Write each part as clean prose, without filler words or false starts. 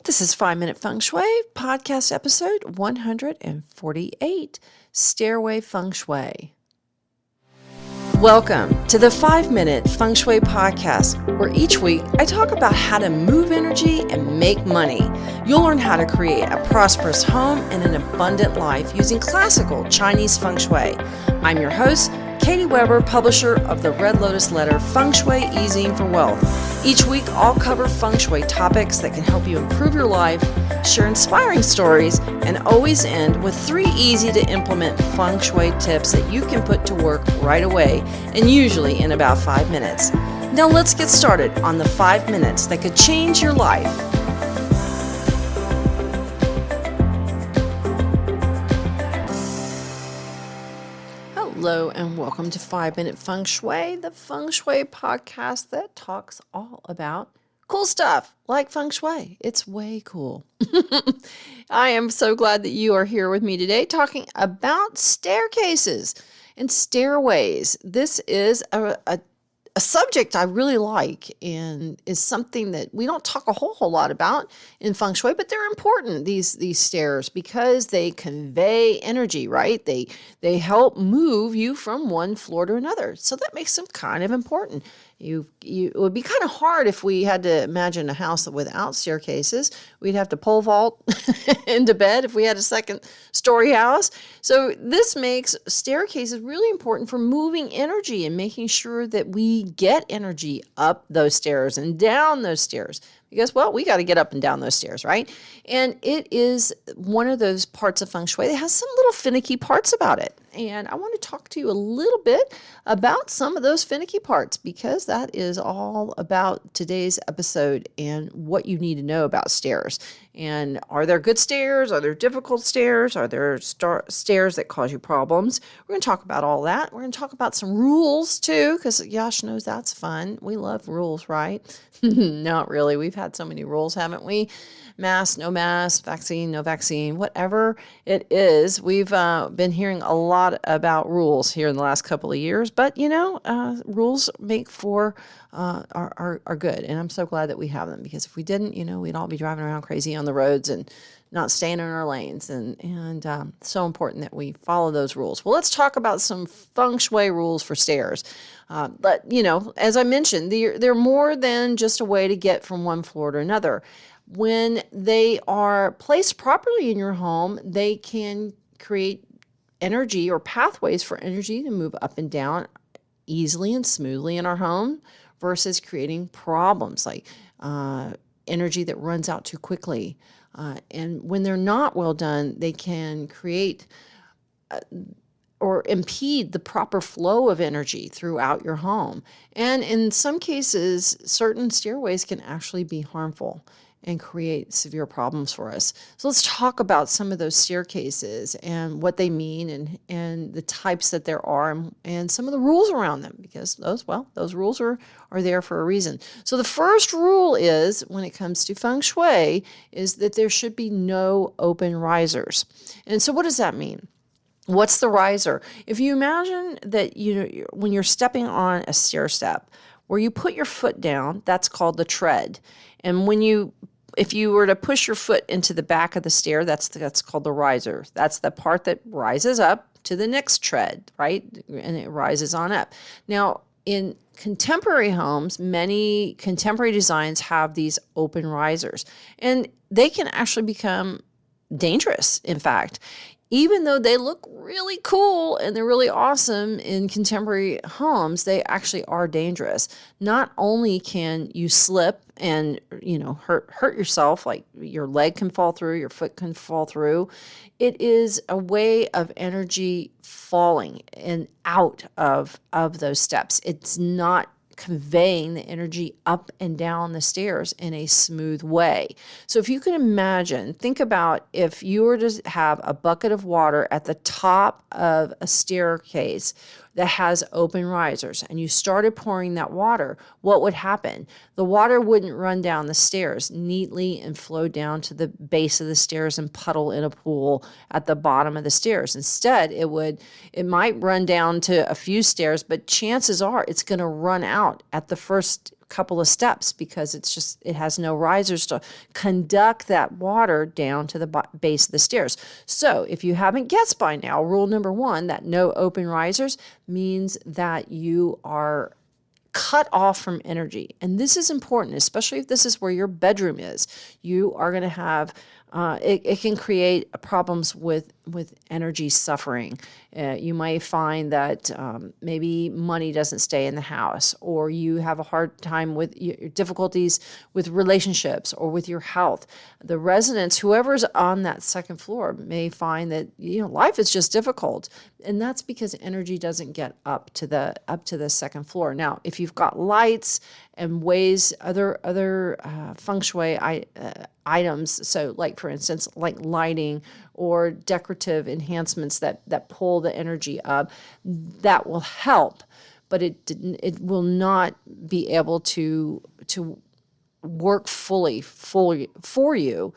This is 5 Minute Feng Shui, podcast episode 148, Stairway Feng Shui. Welcome to the 5 Minute Feng Shui podcast, where each week I talk about how to move energy and make money. You'll learn how to create a prosperous home and an abundant life using classical Chinese Feng Shui. I'm your host, Katie Weber, publisher of the Red Lotus Letter, Feng Shui Easing for Wealth. Each week, I'll cover Feng Shui topics that can help you improve your life, share inspiring stories, and always end with 3 easy-to-implement Feng Shui tips that you can put to work right away, and usually in about 5 minutes. Now let's get started on the 5 minutes that could change your life. Hello and welcome to 5 Minute Feng Shui, the Feng Shui podcast that talks all about cool stuff like Feng Shui. It's way cool. I am so glad that you are here with me today talking about staircases and stairways. This is a subject I really like and is something that we don't talk a whole lot about in Feng Shui, but they're important, these stairs, because they convey energy, right? They help move you from one floor to another. So that makes them kind of important. It would be kind of hard if we had to imagine a house without staircases. We'd have to pole vault into bed if we had a second-story house. So this makes staircases really important for moving energy and making sure that we get energy up those stairs and down those stairs. Because, well, we got to get up and down those stairs, right? And it is one of those parts of Feng Shui that has some little finicky parts about it. And I want to talk to you a little bit about some of those finicky parts, because that is all about today's episode and what you need to know about stairs. And are there good stairs? Are there difficult stairs? Are there stairs that cause you problems? We're going to talk about all that. We're going to talk about some rules too, because Yash knows that's fun. We love rules, right? Not really. We've had so many rules, haven't we? Mask, no mask, vaccine, no vaccine, whatever it is. We've been hearing a lot about rules here in the last couple of years, but rules make for are good, and I'm so glad that we have them, because if we didn't, we'd all be driving around crazy on the roads and not staying in our lanes, and so important that we follow those rules. Well, let's talk about some Feng Shui rules for stairs. But as I mentioned, they're more than just a way to get from one floor to another. When they are placed properly in your home, they can create energy or pathways for energy to move up and down easily and smoothly in our home, versus creating problems like energy that runs out too quickly. And when they're not well done, they can create or impede the proper flow of energy throughout your home. And in some cases, certain stairways can actually be harmful and create severe problems for us. So let's talk about some of those staircases and what they mean, and the types that there are, and some of the rules around them, because those rules are there for a reason. So the first rule is, when it comes to Feng Shui, is that there should be no open risers. And so what does that mean? What's the riser? If you imagine that when you're stepping on a stair step, where you put your foot down, that's called the tread. And if you were to push your foot into the back of the stair, that's called the riser. That's the part that rises up to the next tread, right? And it rises on up. Now, in contemporary homes, many contemporary designs have these open risers, and they can actually become dangerous, in fact. Even though they look really cool and they're really awesome in contemporary homes, they actually are dangerous. Not only can you slip and hurt yourself, like your leg can fall through, your foot can fall through. It is a way of energy falling and out of those steps. It's not conveying the energy up and down the stairs in a smooth way. So if you can imagine, think about if you were to have a bucket of water at the top of a staircase that has open risers, and you started pouring that water, what would happen? The water wouldn't run down the stairs neatly and flow down to the base of the stairs and puddle in a pool at the bottom of the stairs. Instead, it might run down to a few stairs, but chances are it's going to run out at the first couple of steps because it has no risers to conduct that water down to the base of the stairs. So if you haven't guessed by now, rule number 1, that no open risers means that you are cut off from energy. And this is important, especially if this is where your bedroom is. You are going to have, it can create problems with energy suffering. You might find that maybe money doesn't stay in the house, or you have a hard time with your difficulties with relationships or with your health. The residents, whoever's on that second floor, may find that life is just difficult, and that's because energy doesn't get up to the second floor. Now, if you've got lights and ways, other feng shui items, so like for instance, like lighting or decorative enhancements that pull the energy up, that will help, but it will not be able to work fully for you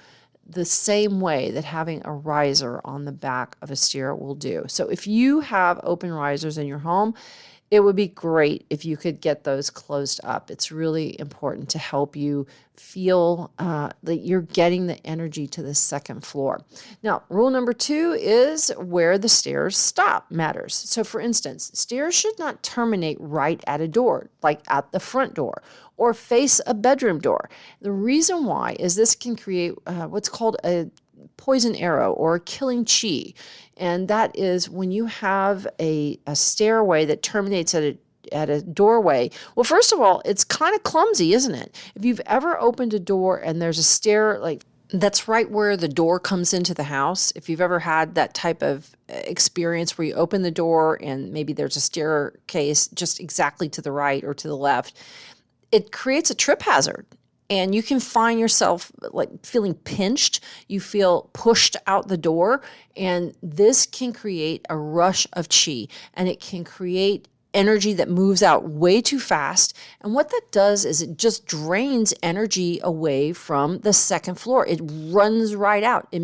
the same way that having a riser on the back of a stair will do. So if you have open risers in your home, it would be great if you could get those closed up. It's really important to help you feel that you're getting the energy to the second floor. Now, rule number 2 is where the stairs stop matters. So for instance, stairs should not terminate right at a door, like at the front door, or face a bedroom door. The reason why is this can create what's called a poison arrow or killing chi. And that is when you have a stairway that terminates at a doorway. Well, first of all, it's kind of clumsy, isn't it? If you've ever opened a door and there's a stair, like that's right where the door comes into the house. If you've ever had that type of experience where you open the door and maybe there's a staircase just exactly to the right or to the left, it creates a trip hazard. And you can find yourself like feeling pinched. You feel pushed out the door. And this can create a rush of chi. And it can create energy that moves out way too fast. And what that does is it just drains energy away from the second floor. It runs right out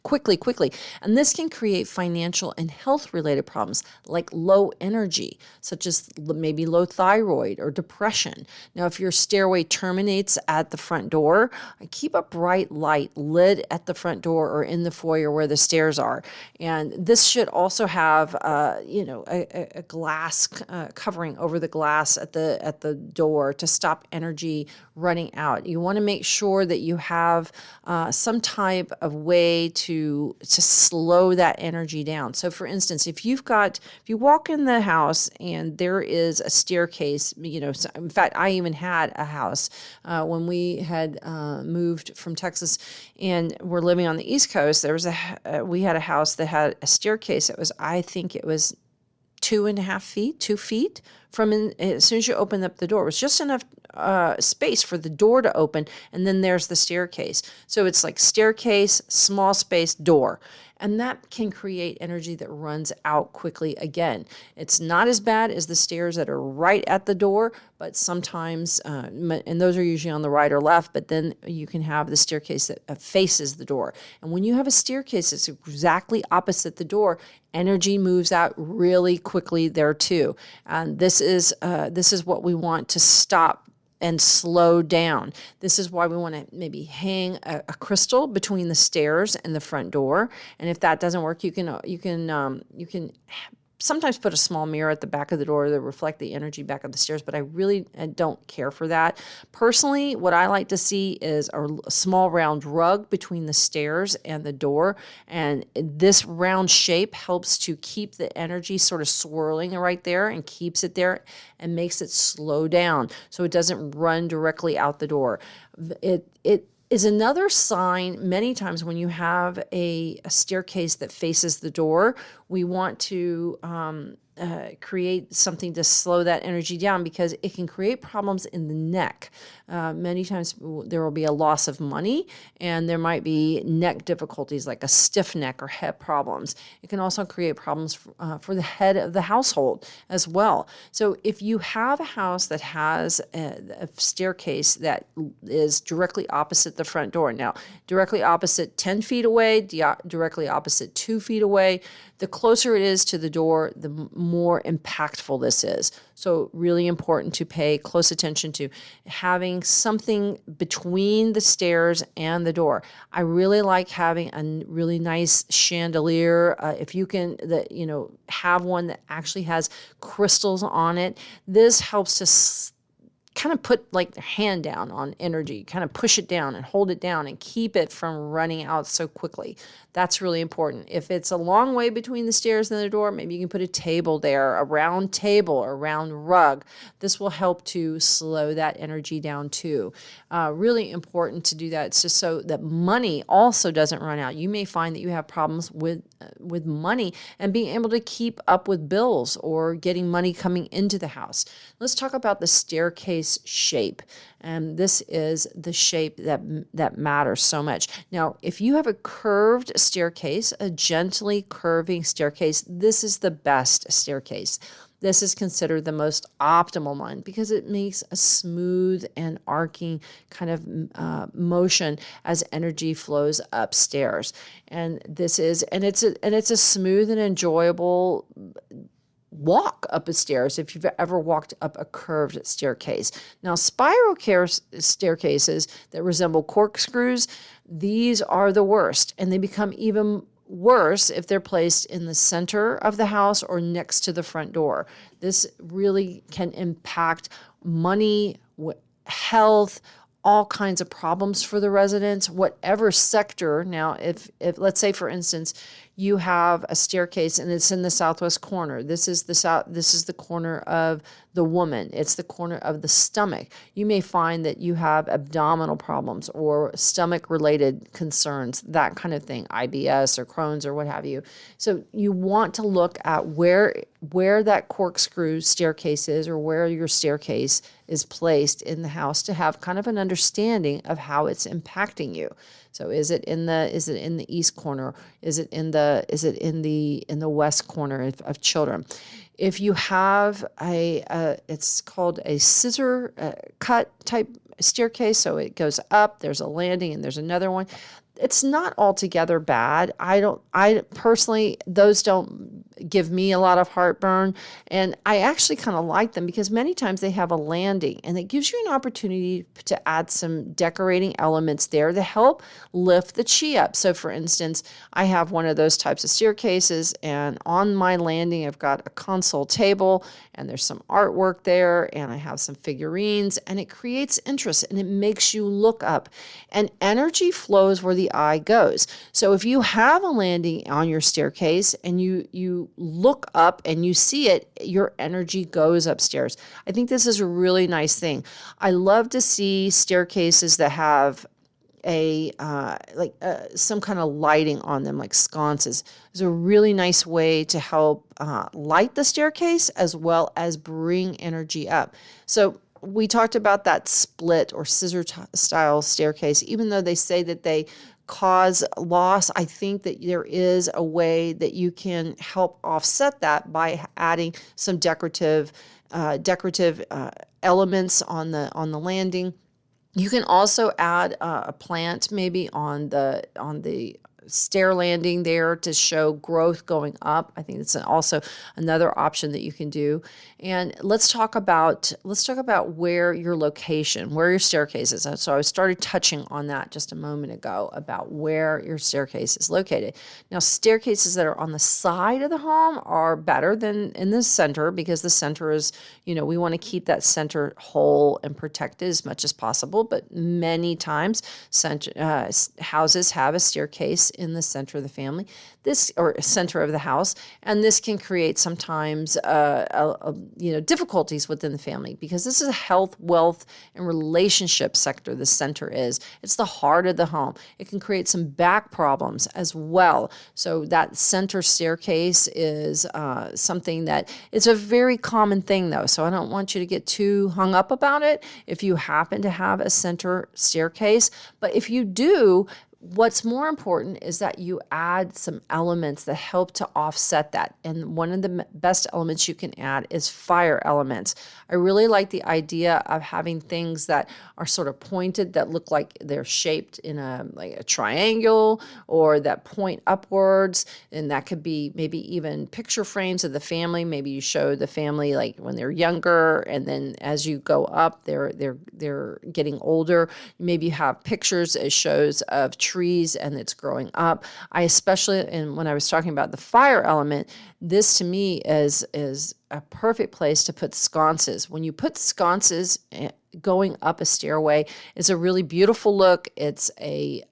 quickly. And this can create financial and health-related problems like low energy, such as maybe low thyroid or depression. Now, if your stairway terminates at the front door, keep a bright light lit at the front door or in the foyer where the stairs are. And this should also have, a glass covering over the glass at the door to stop energy running out. You want to make sure that you have some type of way to slow that energy down. So for instance, if you walk in the house and there is a staircase, in fact, I even had a house when we had moved from Texas and we're living on the East Coast. We had a house that had a staircase that was, I think it was 2.5 feet, 2 feet as soon as you open up the door. It was just enough space for the door to open, and then there's the staircase. So it's like staircase, small space, door. And that can create energy that runs out quickly again. It's not as bad as the stairs that are right at the door, but sometimes, and those are usually on the right or left, but then you can have the staircase that faces the door. And when you have a staircase that's exactly opposite the door, energy moves out really quickly there too. And this is what we want to stop and slow down. This is why we want to maybe hang a crystal between the stairs and the front door. And if that doesn't work, you can sometimes put a small mirror at the back of the door to reflect the energy back of the stairs, but I really don't care for that. Personally, what I like to see is a small round rug between the stairs and the door, and this round shape helps to keep the energy sort of swirling right there and keeps it there and makes it slow down so it doesn't run directly out the door. It is another sign many times when you have a staircase that faces the door. We want to create something to slow that energy down because it can create problems in the neck. Many times there will be a loss of money and there might be neck difficulties like a stiff neck or head problems. It can also create problems for the head of the household as well. So if you have a house that has a staircase that is directly opposite the front door, now directly opposite 10 feet away, directly opposite 2 feet away, the closer it is to the door, the more impactful this is. So really important to pay close attention to having something between the stairs and the door. I really like having a really nice chandelier. If you can, have one that actually has crystals on it. This helps to kind of put like their hand down on energy, kind of push it down and hold it down and keep it from running out so quickly. That's really important. If it's a long way between the stairs and the door, maybe you can put a table there, a round table or round rug. This will help to slow that energy down too. Really important to do that. It's just so that money also doesn't run out. You may find that you have problems with money and being able to keep up with bills or getting money coming into the house. Let's talk about the staircase shape. And this is the shape that matters so much. Now, if you have a curved staircase, a gently curving staircase, this is the best staircase. This is considered the most optimal one because it makes a smooth and arcing kind of motion as energy flows upstairs. And it's a smooth and enjoyable walk up a stairs if you've ever walked up a curved staircase. Now, spiral staircases that resemble corkscrews, these are the worst, and they become even worse if they're placed in the center of the house or next to the front door. This really can impact money, health, all kinds of problems for the residents, whatever sector. Now, if let's say, for instance, you have a staircase and it's in the southwest corner. This is the corner of the woman. It's the corner of the stomach. You may find that you have abdominal problems or stomach-related concerns, that kind of thing, IBS or Crohn's or what have you. So you want to look at where that corkscrew staircase is or where your staircase is placed in the house to have kind of an understanding of how it's impacting you. So is it in the east corner? Is it in the west corner of children? If you have it's called a scissor cut type staircase, so it goes up, there's a landing, and there's another one. It's not altogether bad. I personally, those don't give me a lot of heartburn. And I actually kind of like them because many times they have a landing and it gives you an opportunity to add some decorating elements there to help lift the chi up. So for instance, I have one of those types of staircases, and on my landing, I've got a console table and there's some artwork there, and I have some figurines, and it creates interest and it makes you look up, and energy flows where the eye goes. So if you have a landing on your staircase and you look up and you see it, your energy goes upstairs. I think this is a really nice thing. I love to see staircases that have some kind of lighting on them, like sconces. It's a really nice way to help light the staircase as well as bring energy up. So we talked about that split or scissor style staircase. Even though they say that they cause loss, I think that there is a way that you can help offset that by adding some decorative elements on the landing. You can also add a plant maybe on the stair landing there to show growth going up. I think it's also another option that you can do. And let's talk about where your staircase is. So I started touching on that just a moment ago about where your staircase is located. Now, staircases that are on the side of the home are better than in the center because the center is, we want to keep that center whole and protected as much as possible. But many times houses have a staircase in the center of the family, center of the house, and this can create sometimes difficulties within the family because this is a health, wealth, and relationship sector. The center it's the heart of the home. It can create some back problems as well. So that center staircase is something that it's a very common thing though. So I don't want you to get too hung up about it if you happen to have a center staircase. But if you do, What's more important is that you add some elements that help to offset that. And one of the best elements you can add is fire elements. I really like the idea of having things that are sort of pointed, that look like they're shaped in a triangle, or that point upwards. And that could be maybe even picture frames of the family. Maybe you show the family like when they're younger, and then as you go up, they're getting older. Maybe you have pictures as shows of trees and it's growing up. I especially, and when I was talking about the fire element, this to me is a perfect place to put sconces. When you put sconces going up a stairway, it's a really beautiful look. It's a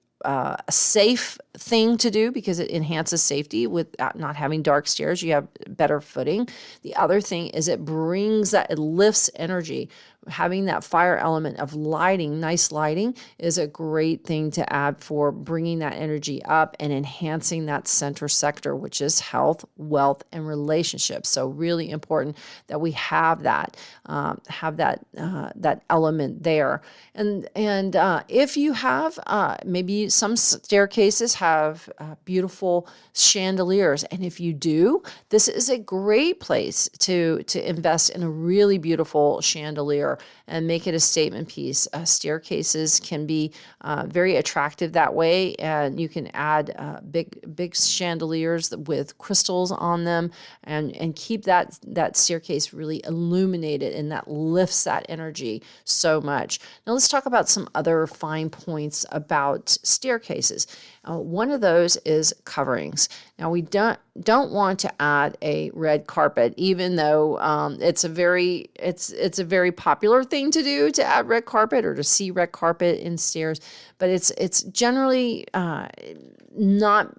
safe thing to do because it enhances safety with not having dark stairs. You have better footing. The other thing is it lifts energy. Having that fire element of lighting, nice lighting, is a great thing to add for bringing that energy up and enhancing that center sector, which is health, wealth, and relationships. So really important that we have that element there. And if you have maybe some staircases have beautiful chandeliers, and if you do, this is a great place to invest in a really beautiful chandelier and make it a statement piece. Staircases can be very attractive that way, and you can add big chandeliers with crystals on them, and keep that staircase really illuminated, and that lifts that energy so much. Now let's talk about some other fine points about staircases. One of those is coverings. Now we don't want to add a red carpet, even though it's a very popular thing to do, to add red carpet or to see red carpet in stairs, but it's generally not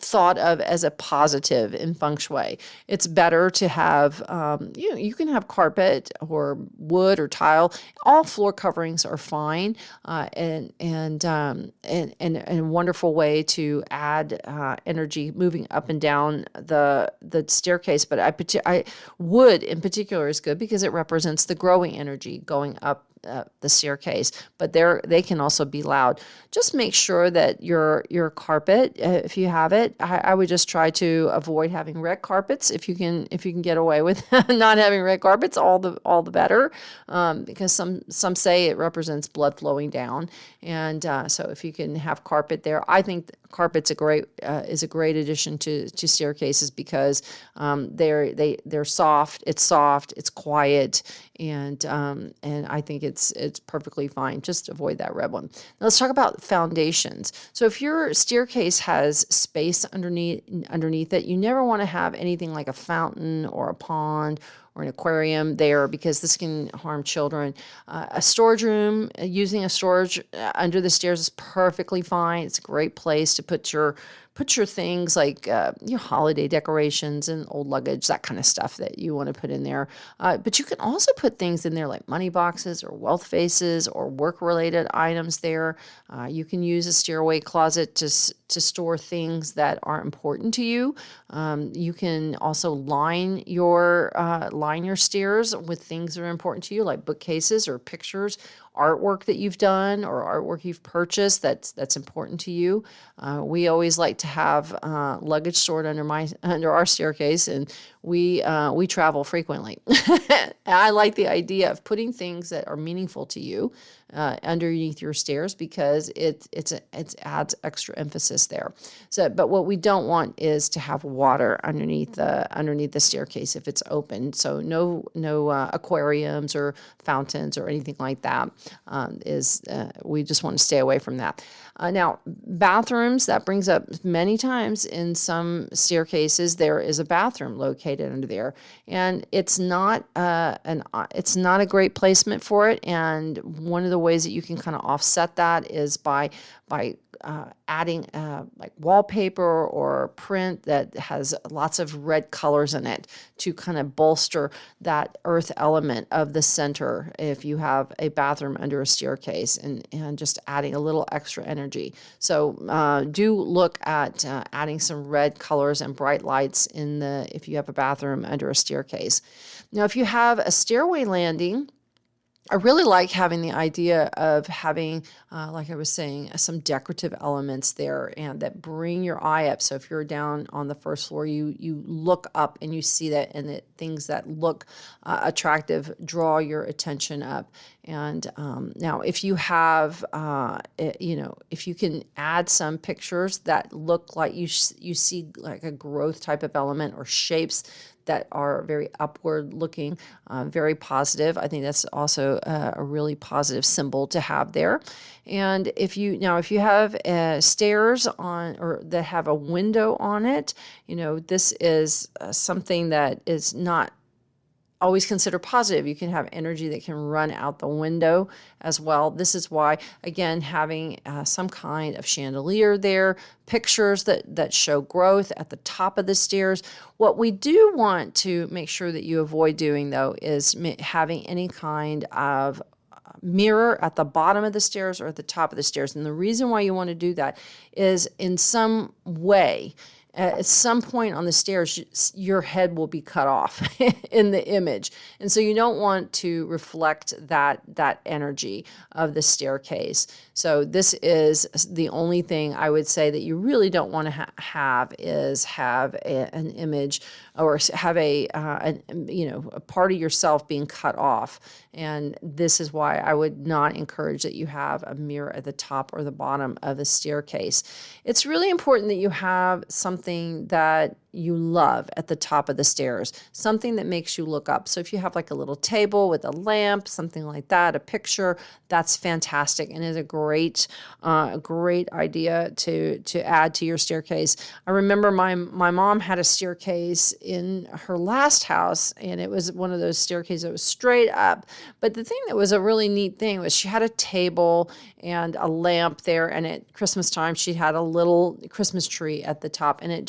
thought of as a positive in feng shui. It's better to have, you can have carpet or wood or tile. All floor coverings are fine, and a wonderful way to add energy moving up and down the staircase. But wood in particular is good because it represents the growing energy going up the staircase, but they can also be loud. Just make sure that your carpet, if you have it, I would just try to avoid having red carpets. If you can get away with not having red carpets, all the better, because some say it represents blood flowing down, and so if you can have carpet there, I think carpet's is a great addition to staircases because they're soft. It's soft. It's quiet, and I think it's perfectly fine. Just avoid that red one. Now let's talk about foundations. So if your staircase has space underneath it, you never want to have anything like a fountain or a pond or an aquarium there, because this can harm children. A storage room, using a storage under the stairs is perfectly fine. It's a great place to put your things like your holiday decorations and old luggage, that kind of stuff that you want to put in there. But you can also put things in there like money boxes or wealth vases or work-related items there. You can use a stairway closet to store things that are important to you. You can also line your stairs with things that are important to you, like bookcases or pictures, artwork that you've done or artwork you've purchased that's important to you. We always like to have luggage stored under our staircase, and we travel frequently. I like the idea of putting things that are meaningful to you underneath your stairs, because it adds extra emphasis there. So, but what we don't want is to have water underneath the staircase if it's open. So no aquariums or fountains or anything like that. We just want to stay away from that. Now, bathrooms, that brings up many times in some staircases, there is a bathroom located under there, and it's not a great placement for it. And one of the ways that you can kind of offset that is by adding like wallpaper or print that has lots of red colors in it to kind of bolster that earth element of the center if you have a bathroom under a staircase, and just adding a little extra energy. So do look at adding some red colors and bright lights if you have a bathroom under a staircase. Now, if you have a stairway landing, I really like having the idea of having, like I was saying, some decorative elements there and that bring your eye up. So if you're down on the first floor, you look up and you see that, and that things that look attractive draw your attention up. And now, if you have, if you can add some pictures that look like you see like a growth type of element or shapes that are very upward looking, very positive. I think that's also a really positive symbol to have there. And if you have stairs on or that have a window on it, this is something that is not always consider positive. You can have energy that can run out the window as well. This is why, again, having some kind of chandelier there, pictures that show growth at the top of the stairs. What we do want to make sure that you avoid doing, though, is having any kind of mirror at the bottom of the stairs or at the top of the stairs. And the reason why you want to do that is in some way, at some point on the stairs, your head will be cut off in the image. And so you don't want to reflect that energy of the staircase. So this is the only thing I would say that you really don't want to have an image or have a part of yourself being cut off. And this is why I would not encourage that you have a mirror at the top or the bottom of the staircase. It's really important that you have something that you love at the top of the stairs, something that makes you look up. So if you have like a little table with a lamp, something like that, a picture, that's fantastic and is a great idea to add to your staircase. I remember my mom had a staircase in her last house, and it was one of those staircases that was straight up. But the thing that was a really neat thing was she had a table and a lamp there, and at Christmas time she had a little Christmas tree at the top, and it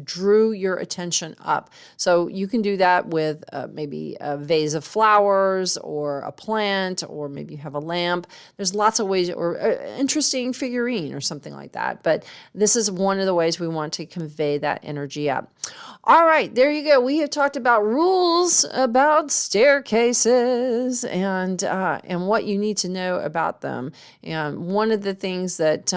drew your attention up. So you can do that with maybe a vase of flowers or a plant, or maybe you have a lamp. There's lots of ways, or an interesting figurine or something like that. But this is one of the ways we want to convey that energy up. All right, there you go. We have talked about rules about staircases and what you need to know about them. And one of the things that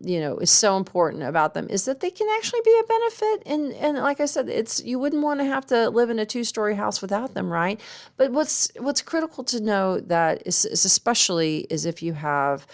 is so important about them is that they can actually be a benefit. And like I said, you wouldn't want to have to live in a 2-story house without them, right? But what's critical to know that is especially is if you have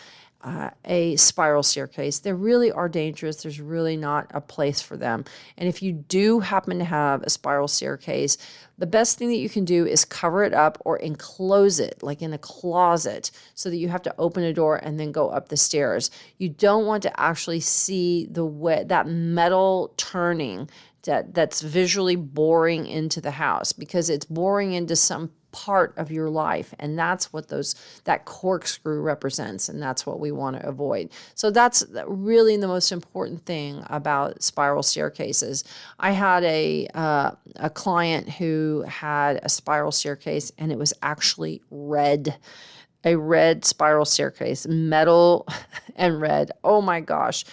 a spiral staircase, they really are dangerous. There's really not a place for them. And if you do happen to have a spiral staircase, the best thing that you can do is cover it up or enclose it, like in a closet, so that you have to open a door and then go up the stairs. You don't want to actually see that metal turning that's visually boring into the house, because it's boring into some part of your life, and that's what that corkscrew represents, and that's what we want to avoid. So that's really the most important thing about spiral staircases. I had a client who had a spiral staircase, and it was actually red. A red spiral staircase, metal and red. Oh my gosh.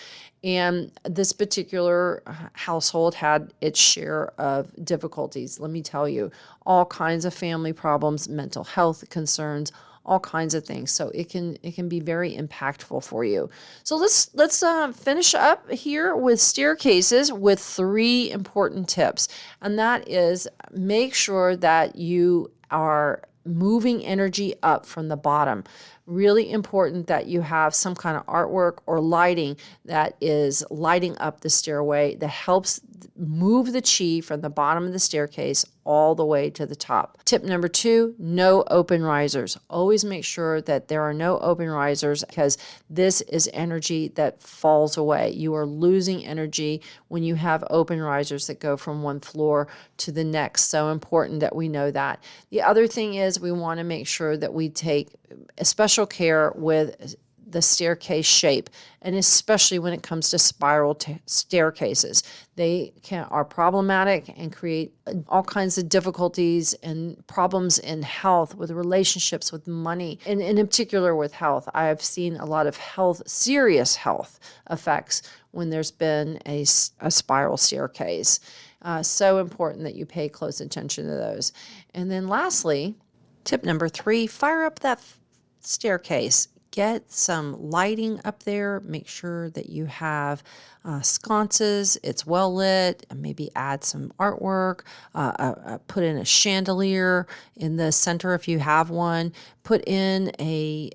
And this particular household had its share of difficulties. Let me tell you, all kinds of family problems, mental health concerns, all kinds of things. So it can be very impactful for you. So let's finish up here with staircases with 3 important tips. And that is, make sure that you are moving energy up from the bottom. Really important that you have some kind of artwork or lighting that is lighting up the stairway that helps move the chi from the bottom of the staircase all the way to the top. Tip number 2, no open risers. Always make sure that there are no open risers, because this is energy that falls away. You are losing energy when you have open risers that go from one floor to the next. So important that we know that. The other thing is we want to make sure that we take special care with the staircase shape, and especially when it comes to spiral staircases. They are problematic and create all kinds of difficulties and problems in health, with relationships, with money, and in particular with health. I have seen a lot of serious health effects when there's been a spiral staircase. So important that you pay close attention to those. And then lastly, Tip number 3, fire up that staircase. Get some lighting up there. Make sure that you have sconces. It's well lit. And maybe add some artwork. Put in a chandelier in the center if you have one. Put in a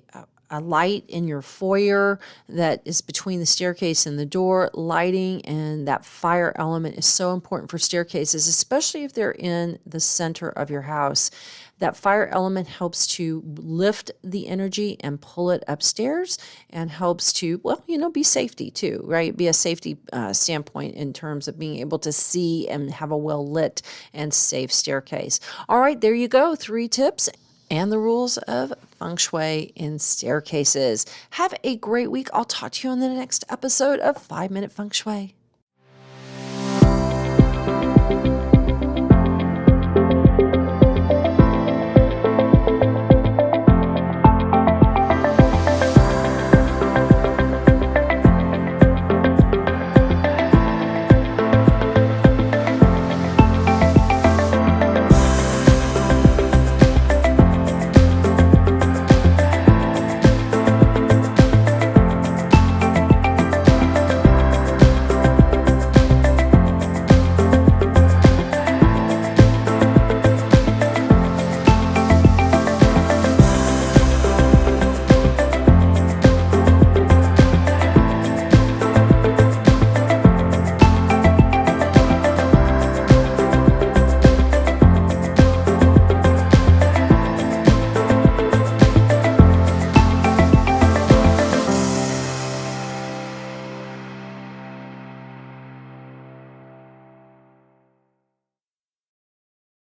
light in your foyer that is between the staircase and the door. Lighting and that fire element is so important for staircases, especially if they're in the center of your house. That fire element helps to lift the energy and pull it upstairs, and helps to, be safety too, right? Be a safety standpoint in terms of being able to see and have a well lit and safe staircase. All right, there you go. 3 tips and the rules of Feng Shui in staircases. Have a great week. I'll talk to you on the next episode of 5 Minute Feng Shui.